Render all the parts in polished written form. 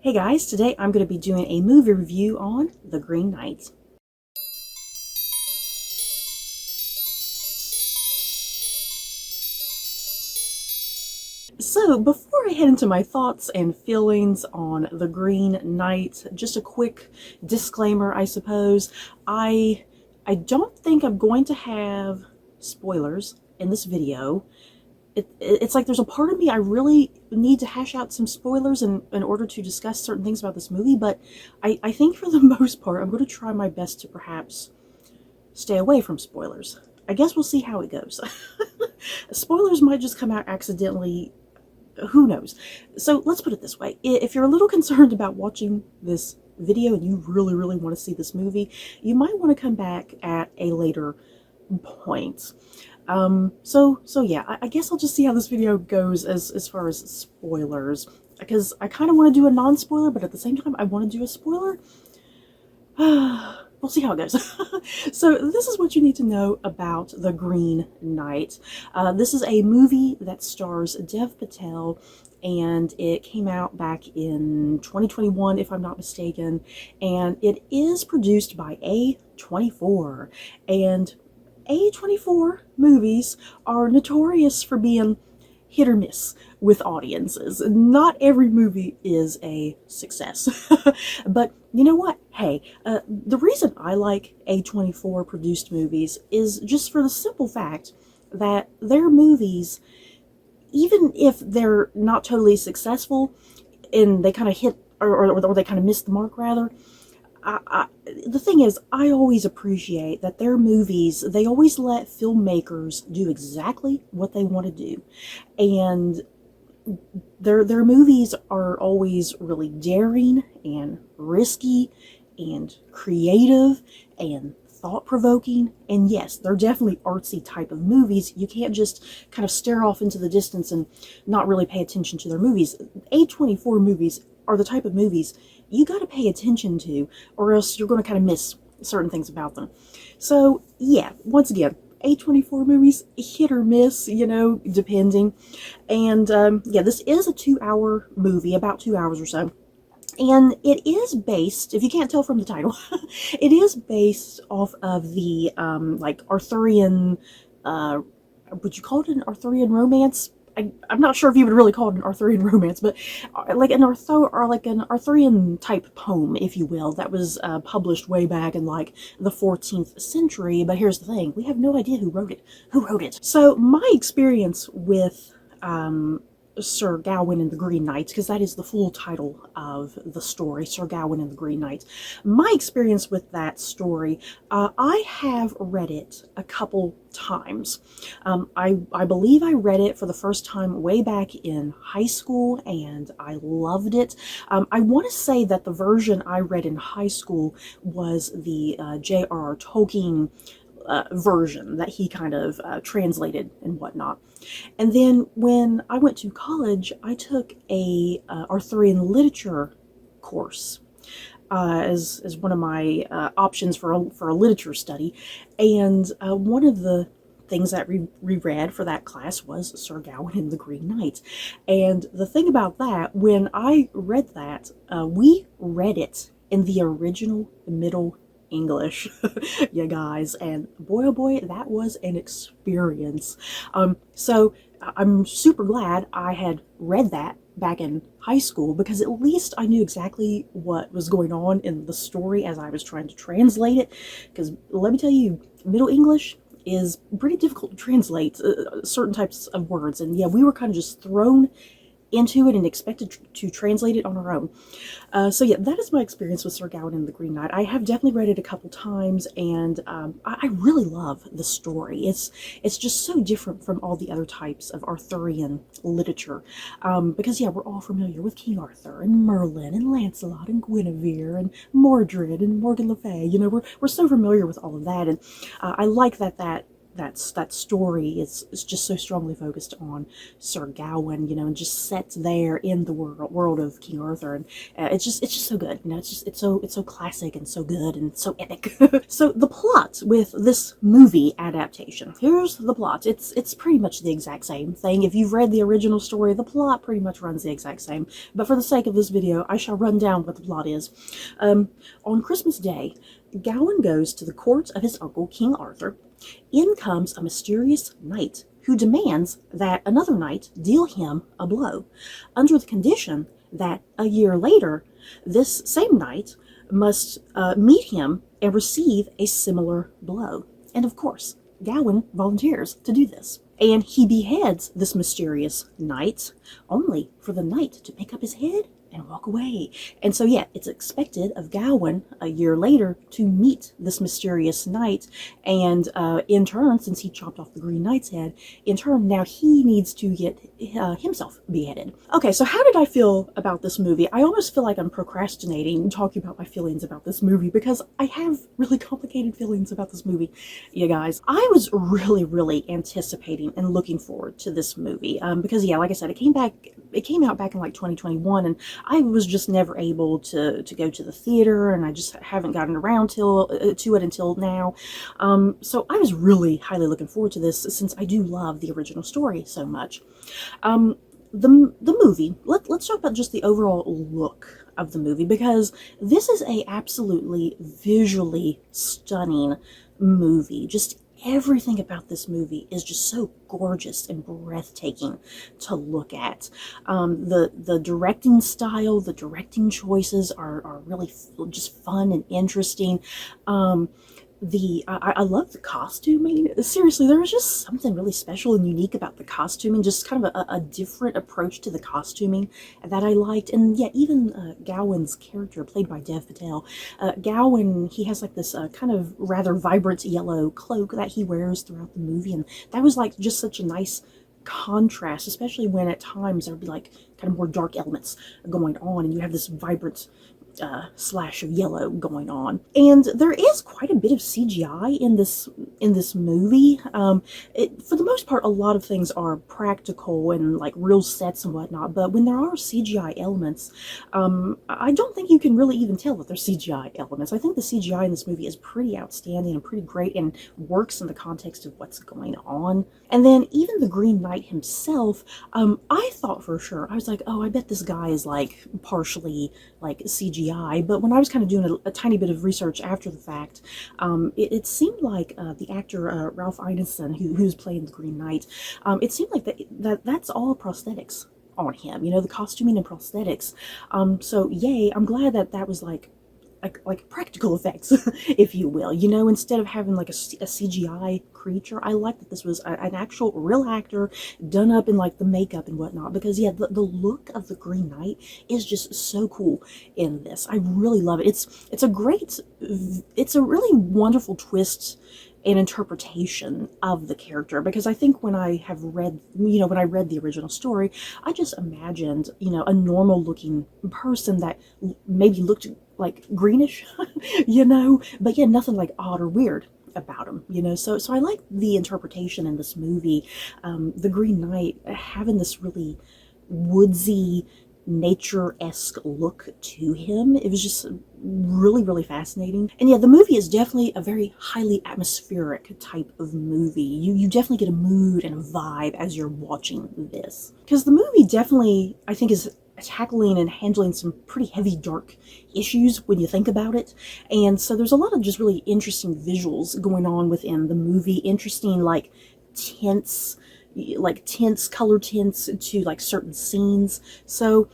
Hey guys, today I'm going to be doing a movie review on The Green Knight. So, before I head into my thoughts and feelings on The Green Knight, just a quick disclaimer, I suppose. I don't think I'm going to have spoilers in this video. It's like there's a part of me I really need to hash out some spoilers in order to discuss certain things about this movie, but I think for the most part I'm going to try my best to perhaps stay away from spoilers. I guess we'll see how it goes. Spoilers might just come out accidentally, who knows. So let's put it this way. If you're a little concerned about watching this video and you really want to see this movie, you might want to come back at a later point. So yeah, I guess I'll just see how this video goes as far as spoilers, because I kind of want to do a non-spoiler, but at the same time I want to do a spoiler. We'll see how it goes. So this is what you need to know about The Green Knight. This is a movie that stars Dev Patel, and it came out back in 2021, if I'm not mistaken, and it is produced by A24, and A24 movies are notorious for being hit or miss with audiences. Not every movie is a success. But you know what? Hey, the reason I like A24 produced movies is just for the simple fact that their movies, even if they're not totally successful and they kind of hit or they kind of miss the mark rather, the thing is, I always appreciate that their movies, they always let filmmakers do exactly what they want to do. And their movies are always really daring and risky and creative and thought-provoking. And yes, they're definitely artsy type of movies. You can't just kind of stare off into the distance and not really pay attention to their movies. A24 movies are the type of movies you got to pay attention to, or else you're going to kind of miss certain things about them. So yeah, once again, A24 movies, hit or miss, you know, depending. And yeah, this is a 2-hour movie, about 2 hours or so. And it is based, if you can't tell from the title, it is based off of the like Arthurian, would you call it an Arthurian romance? I'm not sure if you would really call it an Arthurian romance, but like an Arthurian type poem, if you will, that was published way back in like the 14th century. But here's the thing, we have no idea who wrote it. So my experience with Sir Gawain and the Green Knight, because that is the full title of the story, Sir Gawain and the Green Knight. My experience with that story, I have read it a couple times. I believe I read it for the first time way back in high school, and I loved it. I want to say that the version I read in high school was the J.R.R. Tolkien version that he kind of translated and whatnot. And then when I went to college, I took a Arthurian literature course as one of my options for a literature study. And one of the things that we read for that class was Sir Gawain and the Green Knight. And the thing about that, when I read that, we read it in the original Middle English, you guys, and boy oh boy, that was an experience. So I'm super glad I had read that back in high school, because at least I knew exactly what was going on in the story as I was trying to translate it. Because let me tell you, Middle English is pretty difficult to translate certain types of words, and yeah, we were kind of just thrown into it and expected to translate it on our own. So yeah, that is my experience with Sir Gawain and the Green Knight. I have definitely read it a couple times, and I really love the story. It's just so different from all the other types of Arthurian literature. Because yeah, we're all familiar with King Arthur and Merlin and Lancelot and Guinevere and Mordred and Morgan Le Fay. You know, we're so familiar with all of that, and I like that that story is just so strongly focused on Sir Gawain, and just set there in the world of King Arthur, and it's just so good. It's so classic and so good and so epic. So the plot with this movie adaptation. Here's the plot. It's pretty much the exact same thing. If you've read the original story, the plot pretty much runs the exact same. But for the sake of this video, I shall run down what the plot is. On Christmas Day, Gawain goes to the court of his uncle, King Arthur. In comes a mysterious knight who demands that another knight deal him a blow, under the condition that a year later, this same knight must meet him and receive a similar blow. And of course, Gawain volunteers to do this. And he beheads this mysterious knight, only for the knight to pick up his head and walk away. And so, yeah, it's expected of Gawain a year later to meet this mysterious knight, and in turn, since he chopped off the Green Knight's head, in turn, now he needs to get himself beheaded. Okay, so how did I feel about this movie? I almost feel like I'm procrastinating talking about my feelings about this movie, because I have really complicated feelings about this movie, you guys. I was really anticipating and looking forward to this movie, because, yeah, like I said, it came out back in like 2021, and I was just never able to go to the theater, and I just haven't gotten around to it until now. So I was really highly looking forward to this, since I do love the original story so much. The movie, let's talk about just the overall look of the movie, because this is a absolutely visually stunning movie. Just everything about this movie is just so gorgeous and breathtaking to look at. The directing style, the directing choices are really just fun and interesting. I love the costuming. Seriously, there was just something really special and unique about the costuming, just kind of a different approach to the costuming that I liked. And yeah, even Gawain's character, played by Dev Patel, Gawain, he has like this kind of rather vibrant yellow cloak that he wears throughout the movie, and that was like just such a nice contrast, especially when at times there would be like kind of more dark elements going on, and you have this vibrant slash of yellow going on. And there is quite a bit of CGI in this movie. For the most part, a lot of things are practical and like real sets and whatnot, but when there are CGI elements, I don't think you can really even tell that they're CGI elements. I think the CGI in this movie is pretty outstanding and pretty great, and works in the context of what's going on. And then even the Green Knight himself, I thought for sure, I was like, oh, I bet this guy is like partially like CGI. But when I was kind of doing a tiny bit of research after the fact, it seemed like the actor Ralph Ineson, who's playing the Green Knight, it seemed like that's all prosthetics on him. The costuming and prosthetics. So yay! I'm glad that was like practical effects, if you will, instead of having like a CGI creature. I like that this was an actual real actor done up in like the makeup and whatnot, because yeah, the look of the Green Knight is just so cool in this. I really love it. It's a really wonderful twist and interpretation of the character, because I think when I read the original story, I just imagined, a normal looking person that maybe looked like greenish, but yeah, nothing like odd or weird about him, so I like the interpretation in this movie. The Green Knight having this really woodsy, nature-esque look to him. It was just really fascinating. And yeah, the movie is definitely a very highly atmospheric type of movie. You definitely get a mood and a vibe as you're watching this, because the movie definitely, I think, is tackling and handling some pretty heavy, dark issues when you think about it. And so there's a lot of just really interesting visuals going on within the movie. Interesting, like, tints, color tints to like certain scenes. So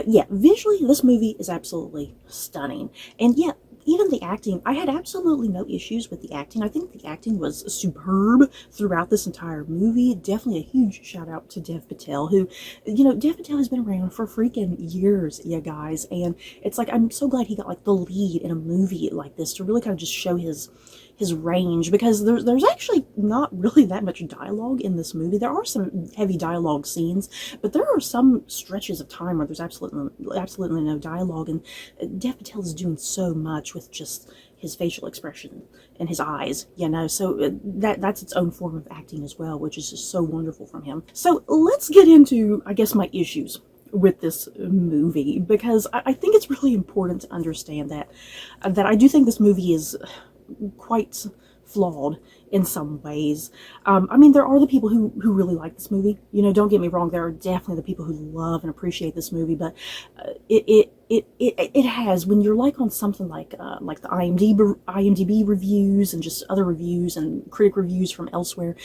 yeah, visually this movie is absolutely stunning. And yeah, even the acting, I had absolutely no issues with the acting. I think the acting was superb throughout this entire movie. Definitely a huge shout out to Dev Patel, who, Dev Patel has been around for freaking years, you guys. And it's like, I'm so glad he got like the lead in a movie like this, to really kind of just show his his range, because there's actually not really that much dialogue in this movie. There are some heavy dialogue scenes, but there are some stretches of time where there's absolutely no dialogue, and Dev Patel is doing so much with just his facial expression and his eyes, you know, so that's its own form of acting as well, which is just so wonderful from him. So let's get into, I guess, my issues with this movie, because I think it's really important to understand that I do think this movie is quite flawed in some ways. I mean, there are the people who really like this movie, you know, don't get me wrong, there are definitely the people who love and appreciate this movie, but it has, when you're like on something like the IMDb reviews and just other reviews and critic reviews from elsewhere,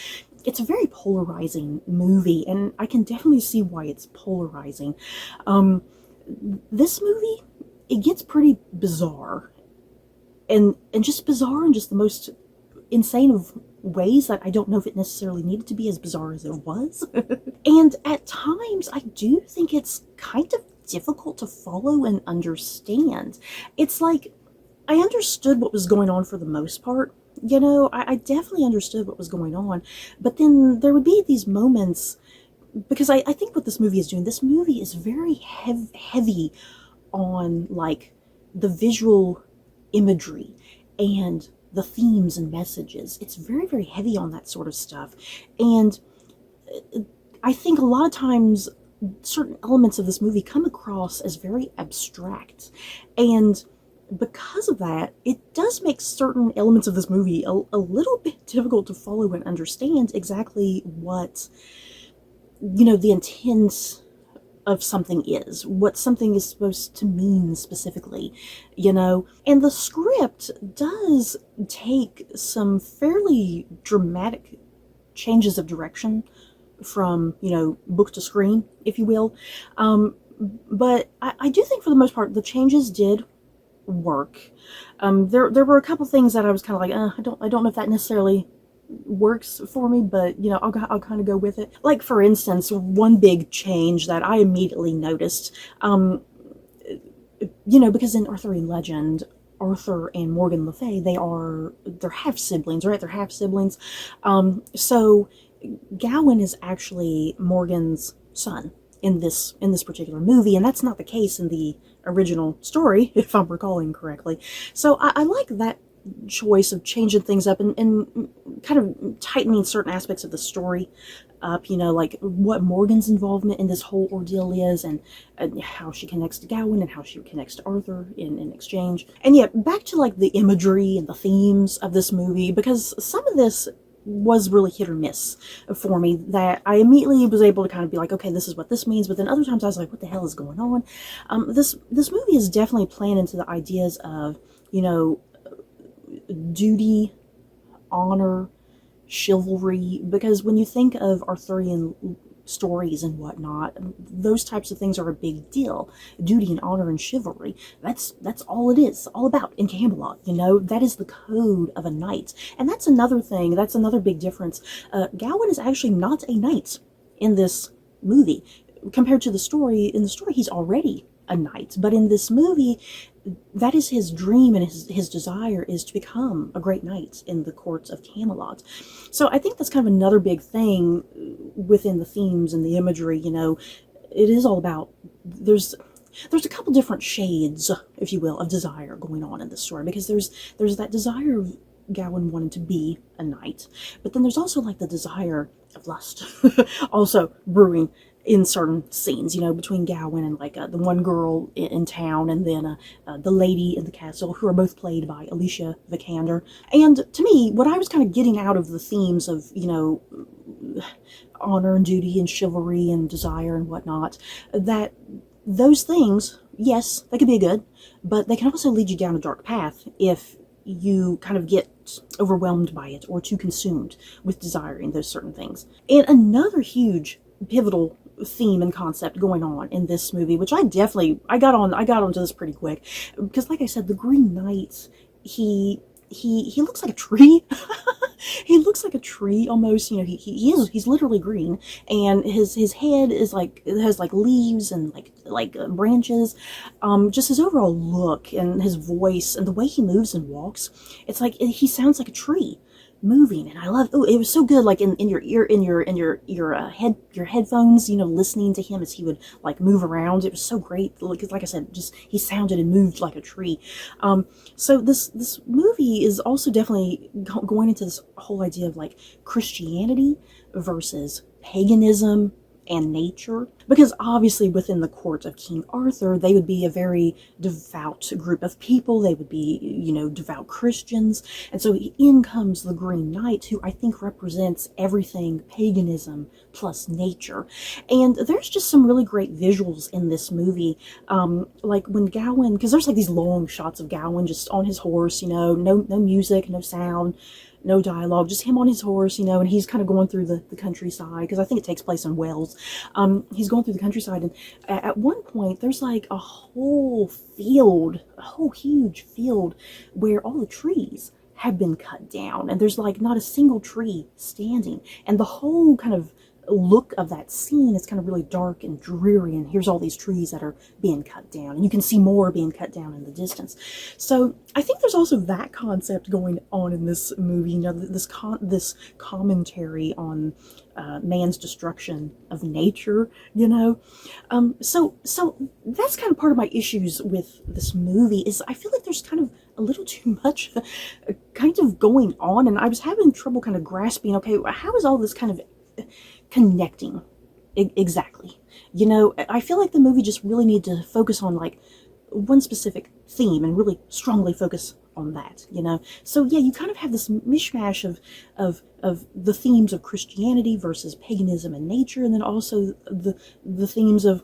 it's a very polarizing movie, and I can definitely see why it's polarizing. This movie, it gets pretty bizarre, and just bizarre in just the most insane of ways that I don't know if it necessarily needed to be as bizarre as it was. And at times, I do think it's kind of difficult to follow and understand. It's like, I understood what was going on for the most part. You know, I definitely understood what was going on, but then there would be these moments, because I think what this movie is doing, this movie is very heavy on, like, the visual imagery and the themes and messages. It's very, very heavy on that sort of stuff, and I think a lot of times certain elements of this movie come across as very abstract, and because of that, it does make certain elements of this movie a little bit difficult to follow and understand exactly what, you know, the intent of something is, what something is supposed to mean specifically, you know. And the script does take some fairly dramatic changes of direction from, you know, book to screen, if you will. But I do think for the most part, the changes did work. There were a couple things that I was kind of like, I don't know if that necessarily works for me, but, you know, I'll kind of go with it. Like, for instance, one big change that I immediately noticed, you know, because in Arthurian legend, Arthur and Morgan Le Fay, they're half siblings, right? They're half siblings. So Gawain is actually Morgan's son in this particular movie, and that's not the case in the original story, if I'm recalling correctly. So I like that choice of changing things up and kind of tightening certain aspects of the story up, you know, like what Morgan's involvement in this whole ordeal is, and how she connects to Gawain and how she connects to Arthur in exchange. And yeah, back to like the imagery and the themes of this movie, because some of this was really hit or miss for me, that I immediately was able to kind of be like, okay, this is what this means, but then other times I was like, what the hell is going on? This movie is definitely playing into the ideas of, you know, duty, honor, chivalry, because when you think of Arthurian stories and whatnot, those types of things are a big deal. Duty and honor and chivalry, that's all it is all about in Camelot, you know. That is the code of a knight, and that's another thing, that's another big difference. Gawain is actually not a knight in this movie compared to the story. In the story, he's already a knight, but in this movie, that is his dream, and his desire is to become a great knight in the courts of Camelot. So I think that's kind of another big thing within the themes and the imagery, you know. It is all about, there's a couple different shades, if you will, of desire going on in this story, because there's that desire of Gawain wanting to be a knight, but then there's also like the desire of lust also brewing in certain scenes, you know, between Gawain and like the one girl in town, and then the lady in the castle, who are both played by Alicia Vikander. And to me, what I was kind of getting out of the themes of, you know, honor and duty and chivalry and desire and whatnot, that those things, yes, they can be good, but they can also lead you down a dark path if you kind of get overwhelmed by it or too consumed with desiring those certain things. And another huge pivotal theme and concept going on in this movie, which I got onto this pretty quick, because like I said, the Green Knight, he looks like a tree. He looks like a tree almost. You know, he's literally green, and his head is like, it has like leaves and branches. Just his overall look and his voice and the way he moves and walks, it's like he sounds like a tree moving. And I love, oh, it was so good, like in your ear, your headphones, you know, listening to him as he would like move around. It was so great because, like I said, just he sounded and moved like a tree. So this movie is also definitely going into this whole idea of like Christianity versus paganism and nature, because obviously within the court of King Arthur, they would be a very devout group of people. They would be, you know, devout Christians. And so in comes the Green Knight, who I think represents everything paganism plus nature. And there's just some really great visuals in this movie. Like when Gawain, because there's like these long shots of Gawain just on his horse, you know, no music, no sound, no dialogue, just him on his horse, you know, and he's kind of going through the countryside, because I think it takes place in Wales. He's going through the countryside, and at one point, there's like a whole field, a whole huge field, where all the trees have been cut down, and there's like not a single tree standing, and the whole kind of look of that scene is kind of really dark and dreary, and here's all these trees that are being cut down, and you can see more being cut down in the distance. So I think there's also that concept going on in this movie, you know, this commentary on man's destruction of nature, you know. So that's kind of part of my issues with this movie, is I feel like there's kind of a little too much kind of going on, and I was having trouble kind of grasping, okay, how is all this kind of connecting exactly? You know, I feel like the movie just really needed to focus on like one specific theme and really strongly focus on that, you know. So yeah, you kind of have this mishmash of the themes of Christianity versus paganism and nature, and then also the themes of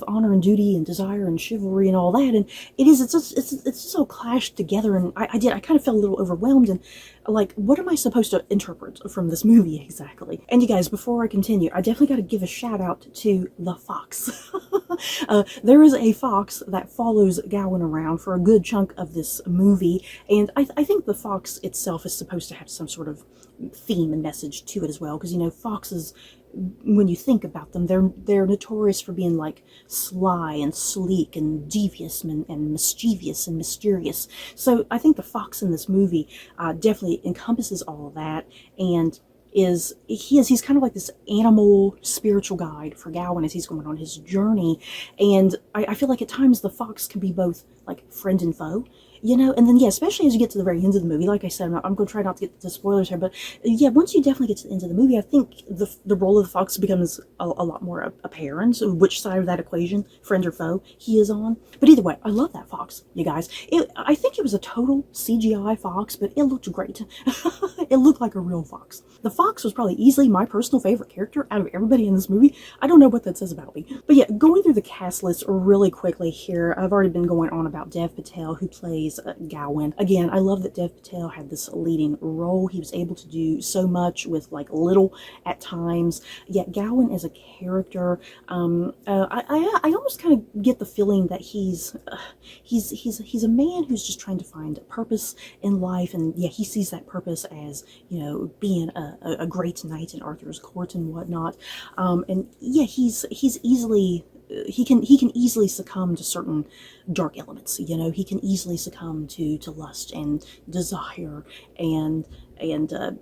honor and duty and desire and chivalry and all that, and it's just so clashed together, and I kind of felt a little overwhelmed, and like, what am I supposed to interpret from this movie exactly? And you guys, before I continue, I definitely got to give a shout out to the fox. There is a fox that follows Gawain around for a good chunk of this movie, and I think the fox itself is supposed to have some sort of theme and message to it as well, because, you know, foxes, when you think about them, they're notorious for being like sly and sleek and devious and mischievous and mysterious. So I think the fox in this movie definitely encompasses all of that, and he's kind of like this animal spiritual guide for Gawain as he's going on his journey. And I feel like at times the fox can be both like friend and foe, you know. And then yeah, especially as you get to the very end of the movie, like I said, I'm going to try not to get to spoilers here, but yeah, once you definitely get to the end of the movie, I think the role of the fox becomes a lot more apparent, which side of that equation, friend or foe, he is on. But either way, I love that fox, you guys. I think it was a total CGI fox, but it looked great. It looked like a real fox. The fox was probably easily my personal favorite character out of everybody in this movie. I don't know what that says about me. But yeah, going through the cast list really quickly here, I've already been going on about Dev Patel, who plays Gawain. Again, I love that Dev Patel had this leading role. He was able to do so much with like little at times. Yet Gawain as a character, I almost kind of get the feeling that he's a man who's just trying to find a purpose in life, and yeah, he sees that purpose as, you know, being a great knight in Arthur's court and whatnot. And yeah, he's easily, he can easily succumb to certain dark elements, you know. He can easily succumb to lust and desire and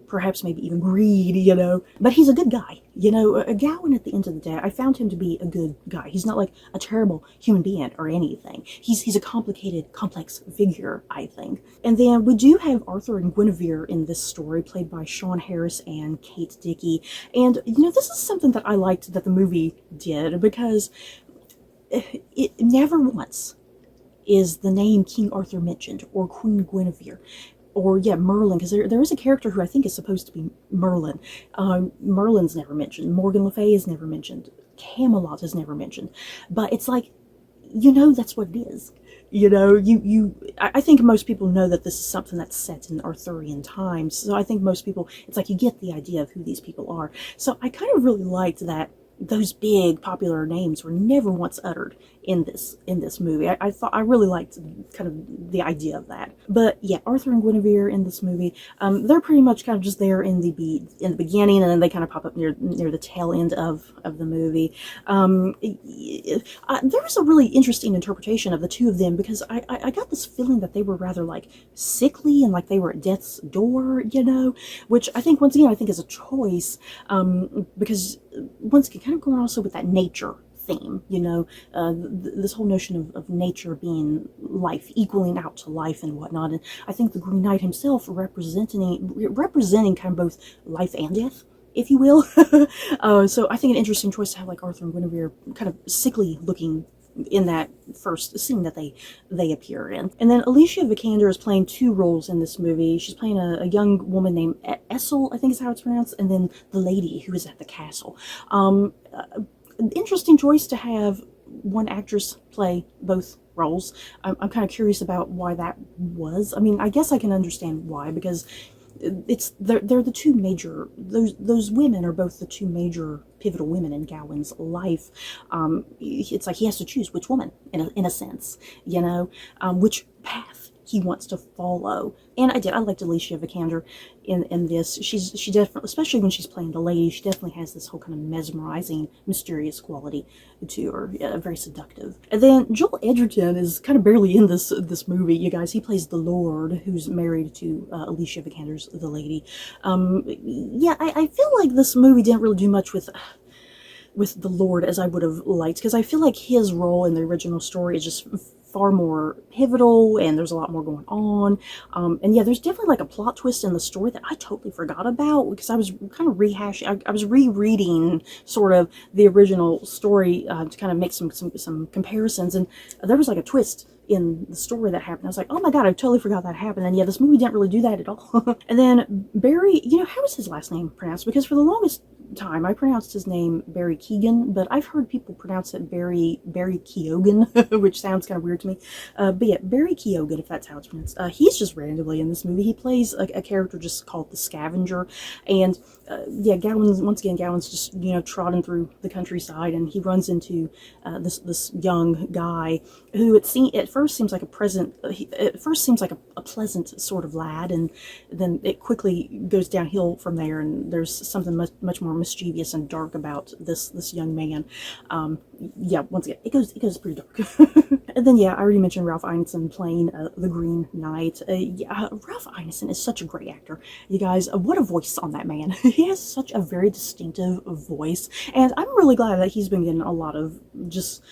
perhaps maybe even greed, you know. But he's a good guy, you know. Gawain, at the end of the day, I found him to be a good guy. He's not like a terrible human being or anything. He's a complicated, complex figure, I think. And then we do have Arthur and Guinevere in this story, played by Sean Harris and Kate Dickie. And, you know, this is something that I liked that the movie did, because it never once is the name King Arthur mentioned, or Queen Guinevere, or yeah, Merlin, because there is a character who I think is supposed to be Merlin. Merlin's never mentioned. Morgan Le Fay is never mentioned. Camelot is never mentioned. But it's like, you know, that's what it is. You know, I think most people know that this is something that's set in Arthurian times. So I think most people, it's like you get the idea of who these people are. So I kind of really liked that those big popular names were never once uttered in this movie. I thought I really liked kind of the idea of that. But yeah, Arthur and Guinevere in this movie, they're pretty much kind of just there in the beginning, and then they kind of pop up near the tail end of the movie. There was a really interesting interpretation of the two of them, because I got this feeling that they were rather like sickly and like they were at death's door, you know, which I think, once again, I think is a choice, because once again, kind of going also with that nature theme, you know, this whole notion of nature being life, equaling out to life and whatnot. And I think the Green Knight himself representing kind of both life and death, if you will. So I think an interesting choice to have like Arthur and Guinevere kind of sickly looking in that first scene that they appear in. And then Alicia Vikander is playing two roles in this movie. She's playing a young woman named Essel, I think is how it's pronounced, and then the lady who is at the castle. Interesting choice to have one actress play both roles. I'm kind of curious about why that was. I mean, I guess I can understand why, because they're the two major, those women are both the two major pivotal women in Gawain's life. It's like he has to choose which woman, in a sense, you know, which path he wants to follow. And I liked Alicia Vikander in this. She definitely, especially when she's playing the lady, she definitely has this whole kind of mesmerizing, mysterious quality to her, very seductive. And then Joel Edgerton is kind of barely in this movie, you guys. He plays the Lord, who's married to Alicia Vikander's the lady. Yeah, I feel like this movie didn't really do much with the Lord as I would have liked, because I feel like his role in the original story is just far more pivotal, and there's a lot more going on. And yeah, there's definitely like a plot twist in the story that I totally forgot about, because I was kind of rehashing, I was rereading sort of the original story to kind of make some comparisons, and there was like a twist in the story that happened. I was like, oh my god, I totally forgot that happened. And yeah, this movie didn't really do that at all. And then Barry, you know, how is his last name pronounced? Because for the longest time I pronounced his name Barry Keoghan, but I've heard people pronounce it Barry Keoghan, which sounds kind of weird to me. But yeah, Barry Keoghan, if that's how it's pronounced. He's just randomly in this movie. He plays a character just called the Scavenger, and yeah, Gawain's just, you know, trotting through the countryside, and he runs into this young guy who at first seems like a pleasant sort of lad, and then it quickly goes downhill from there, and there's something much more mischievous and dark about this young man. Yeah, once again, it goes pretty dark. And then yeah, I already mentioned Ralph Ineson playing the Green Knight. Yeah, Ralph Ineson is such a great actor, you guys. What a voice on that man. He has such a very distinctive voice, and I'm really glad that he's been getting a lot of just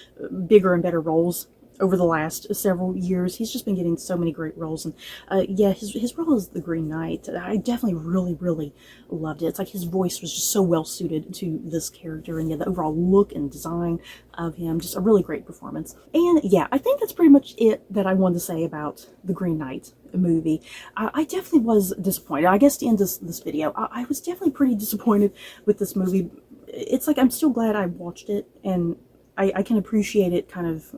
bigger and better roles over the last several years. He's just been getting so many great roles, and yeah, his role as the Green Knight, I definitely really loved it. It's like his voice was just so well suited to this character, and yeah, the overall look and design of him, just a really great performance. And yeah, I think that's pretty much it that I wanted to say about the Green Knight movie. I definitely was disappointed. I guess to end this video, I was definitely pretty disappointed with this movie. It's like I'm still glad I watched it, and I can appreciate it kind of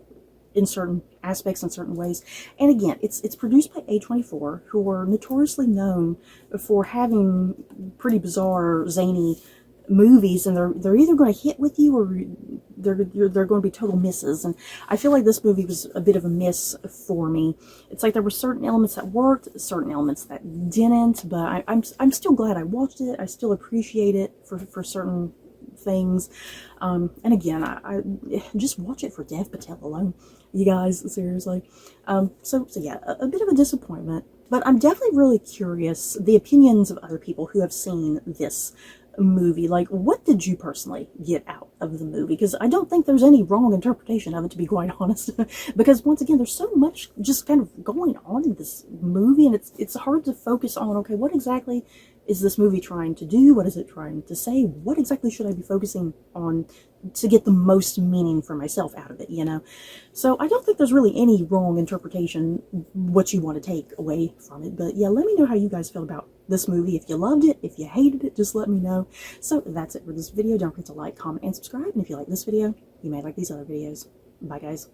in certain aspects, in certain ways. And again, it's produced by A24, who are notoriously known for having pretty bizarre, zany movies, and they're either going to hit with you, or they're going to be total misses. And I feel like this movie was a bit of a miss for me. It's like there were certain elements that worked, certain elements that didn't, but I'm still glad I watched it. I still appreciate it for certain things. And again, I just watch it for Dev Patel alone, you guys, seriously. So yeah, a bit of a disappointment, but I'm definitely really curious the opinions of other people who have seen this movie. Like, what did you personally get out of the movie? Because I don't think there's any wrong interpretation of it, to be quite honest. Because once again, there's so much just kind of going on in this movie, and it's hard to focus on, okay, what exactly is this movie trying to do? What is it trying to say? What exactly should I be focusing on to get the most meaning for myself out of it, you know? So I don't think there's really any wrong interpretation, what you want to take away from it. But yeah, let me know how you guys feel about this movie. If you loved it, if you hated it, just let me know. So that's it for this video. Don't forget to like, comment, and subscribe. And if you like this video, you may like these other videos. Bye, guys.